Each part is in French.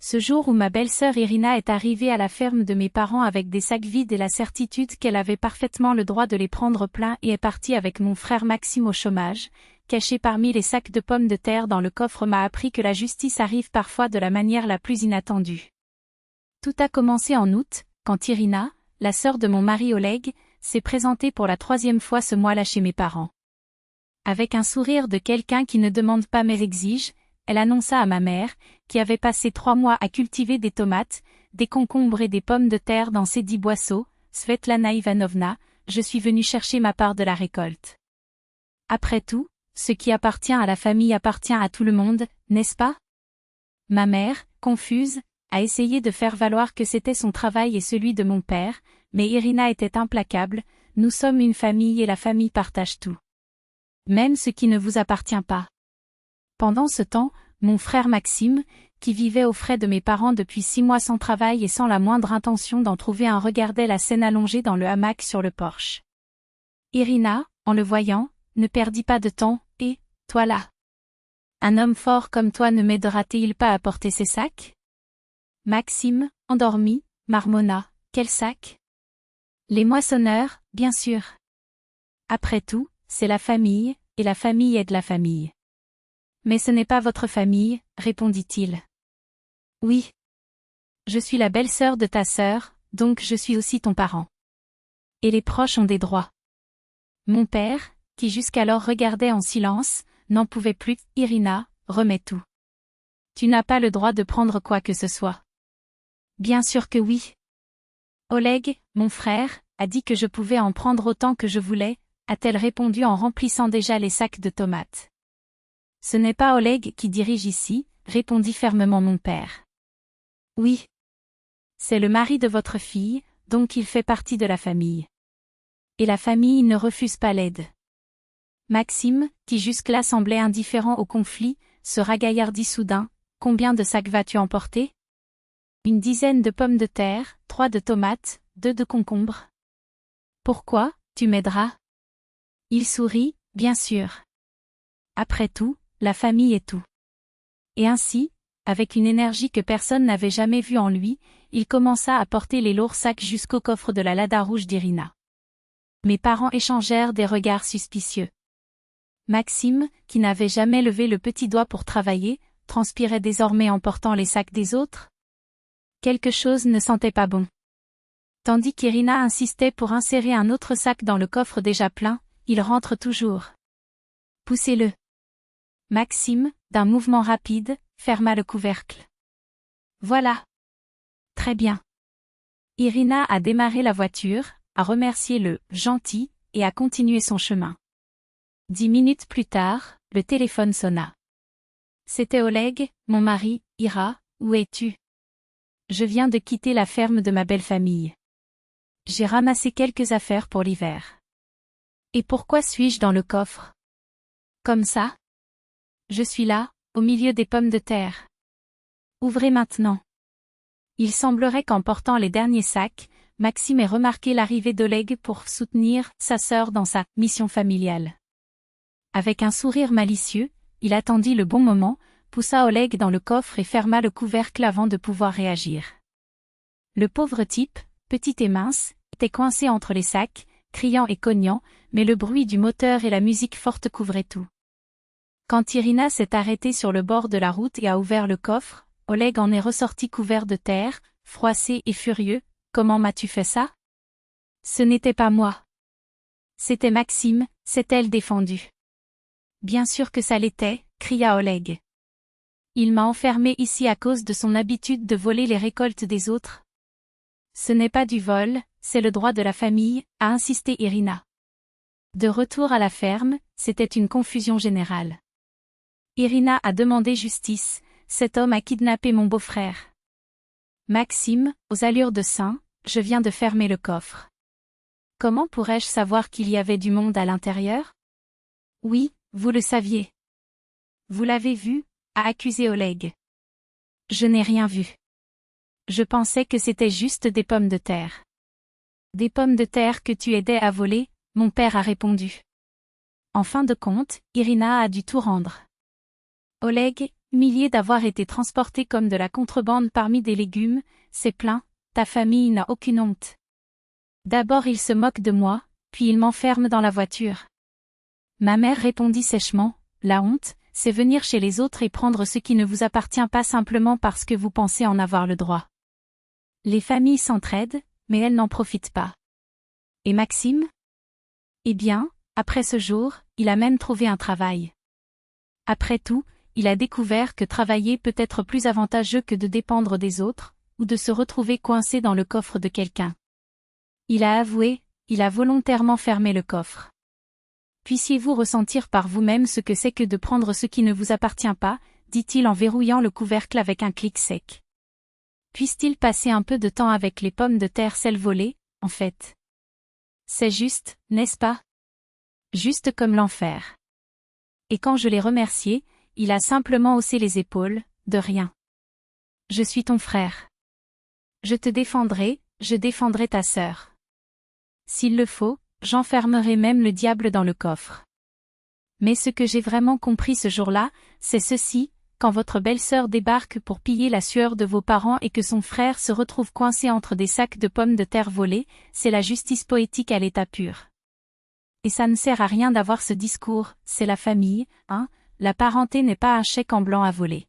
Ce jour où ma belle-sœur Irina est arrivée à la ferme de mes parents avec des sacs vides et la certitude qu'elle avait parfaitement le droit de les prendre pleins et est partie avec mon frère Maxime au chômage, caché parmi les sacs de pommes de terre dans le coffre m'a appris que la justice arrive parfois de la manière la plus inattendue. Tout a commencé en août, quand Irina, la sœur de mon mari Oleg, s'est présentée pour la 3e fois ce mois-là chez mes parents. Avec un sourire de quelqu'un qui ne demande pas mais exige, elle annonça à ma mère, qui avait passé 3 mois à cultiver des tomates, des concombres et des pommes de terre dans ses 10 boisseaux, Svetlana Ivanovna, je suis venue chercher ma part de la récolte. Après tout, ce qui appartient à la famille appartient à tout le monde, n'est-ce pas? Ma mère, confuse, a essayé de faire valoir que c'était son travail et celui de mon père, mais Irina était implacable, nous sommes une famille et la famille partage tout. Même ce qui ne vous appartient pas. Pendant ce temps, mon frère Maxime, qui vivait aux frais de mes parents depuis 6 mois sans travail et sans la moindre intention d'en trouver un, regardait la scène allongée dans le hamac sur le porche. Irina, en le voyant, ne perdit pas de temps, et, toi là. Un homme fort comme toi ne m'aidera-t-il pas à porter ses sacs? Maxime, endormi, marmonna, quel sac? Les moissonneurs, bien sûr. Après tout, c'est la famille, et la famille aide la famille. Mais ce n'est pas votre famille, répondit-il. Oui. Je suis la belle-sœur de ta sœur, donc je suis aussi ton parent. Et les proches ont des droits. Mon père, qui jusqu'alors regardait en silence, n'en pouvait plus. Irina, remets tout. Tu n'as pas le droit de prendre quoi que ce soit. Bien sûr que oui. Oleg, mon frère, a dit que je pouvais en prendre autant que je voulais, a-t-elle répondu en remplissant déjà les sacs de tomates. Ce n'est pas Oleg qui dirige ici, répondit fermement mon père. Oui. C'est le mari de votre fille, donc il fait partie de la famille. Et la famille ne refuse pas l'aide. Maxime, qui jusque-là semblait indifférent au conflit, se ragaillardit soudain. Combien de sacs vas-tu emporter? Une 10aine de pommes de terre, 3 de tomates, 2 de concombres. Pourquoi, tu m'aideras? Il sourit, bien sûr. Après tout, la famille est tout. Et ainsi, avec une énergie que personne n'avait jamais vue en lui, il commença à porter les lourds sacs jusqu'au coffre de la Lada rouge d'Irina. Mes parents échangèrent des regards suspicieux. Maxime, qui n'avait jamais levé le petit doigt pour travailler, transpirait désormais en portant les sacs des autres. Quelque chose ne sentait pas bon. Tandis qu'Irina insistait pour insérer un autre sac dans le coffre déjà plein, il rentre toujours. Poussez-le. Maxime, d'un mouvement rapide, ferma le couvercle. Voilà. Très bien. Irina a démarré la voiture, a remercié le « gentil » et a continué son chemin. 10 minutes plus tard, le téléphone sonna. C'était Oleg, mon mari. Ira, où es-tu? Je viens de quitter la ferme de ma belle famille. J'ai ramassé quelques affaires pour l'hiver. Et pourquoi suis-je dans le coffre? Comme ça? Je suis là, au milieu des pommes de terre. Ouvrez maintenant. Il semblerait qu'en portant les derniers sacs, Maxime ait remarqué l'arrivée d'Oleg pour soutenir sa sœur dans sa mission familiale. Avec un sourire malicieux, il attendit le bon moment, poussa Oleg dans le coffre et ferma le couvercle avant de pouvoir réagir. Le pauvre type, petit et mince, était coincé entre les sacs, criant et cognant, mais le bruit du moteur et la musique forte couvraient tout. Quand Irina s'est arrêtée sur le bord de la route et a ouvert le coffre, Oleg en est ressorti couvert de terre, froissé et furieux. Comment m'as-tu fait ça? Ce n'était pas moi. C'était Maxime, s'est-elle défendue. Bien sûr que ça l'était, cria Oleg. Il m'a enfermé ici à cause de son habitude de voler les récoltes des autres. Ce n'est pas du vol, c'est le droit de la famille, a insisté Irina. De retour à la ferme, c'était une confusion générale. Irina a demandé justice, cet homme a kidnappé mon beau-frère. Maxime, aux allures de saint, je viens de fermer le coffre. Comment pourrais-je savoir qu'il y avait du monde à l'intérieur? Oui, vous le saviez. Vous l'avez vu, a accusé Oleg. Je n'ai rien vu. Je pensais que c'était juste des pommes de terre. Des pommes de terre que tu aidais à voler, mon père a répondu. En fin de compte, Irina a dû tout rendre. Oleg, Humilié d'avoir été transporté comme de la contrebande parmi des légumes, c'est plein, ta famille n'a aucune honte. D'abord il se moque de moi, puis il m'enferme dans la voiture. Ma mère répondit sèchement, la honte, c'est venir chez les autres et prendre ce qui ne vous appartient pas simplement parce que vous pensez en avoir le droit. Les familles s'entraident, mais elles n'en profitent pas. Et Maxime? Eh bien, après ce jour, il a même trouvé un travail. Après tout, il a découvert que travailler peut être plus avantageux que de dépendre des autres, ou de se retrouver coincé dans le coffre de quelqu'un. Il a avoué, il a volontairement fermé le coffre. Puissiez-vous ressentir par vous-même ce que c'est que de prendre ce qui ne vous appartient pas, dit-il en verrouillant le couvercle avec un clic sec. Puisse-t-il passer un peu de temps avec les pommes de terre celles volées, en fait? C'est juste, n'est-ce pas? Juste comme l'enfer. Et quand je l'ai remercié, il a simplement haussé les épaules, de rien. Je suis ton frère. Je défendrai ta sœur. S'il le faut, j'enfermerai même le diable dans le coffre. Mais ce que j'ai vraiment compris ce jour-là, c'est ceci, quand votre belle-sœur débarque pour piller la sueur de vos parents et que son frère se retrouve coincé entre des sacs de pommes de terre volées, c'est la justice poétique à l'état pur. Et ça ne sert à rien d'avoir ce discours, c'est la famille, hein, la parenté n'est pas un chèque en blanc à voler.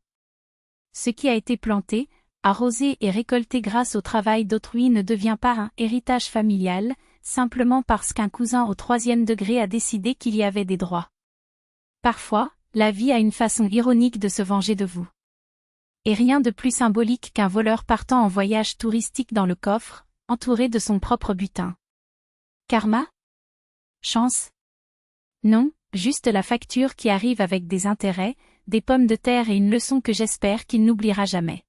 Ce qui a été planté, arrosé et récolté grâce au travail d'autrui ne devient pas un héritage familial, simplement parce qu'un cousin au 3e degré a décidé qu'il y avait des droits. Parfois, la vie a une façon ironique de se venger de vous. Et rien de plus symbolique qu'un voleur partant en voyage touristique dans le coffre, entouré de son propre butin. Karma? Chance? Non, juste la facture qui arrive avec des intérêts, des pommes de terre et une leçon que j'espère qu'il n'oubliera jamais.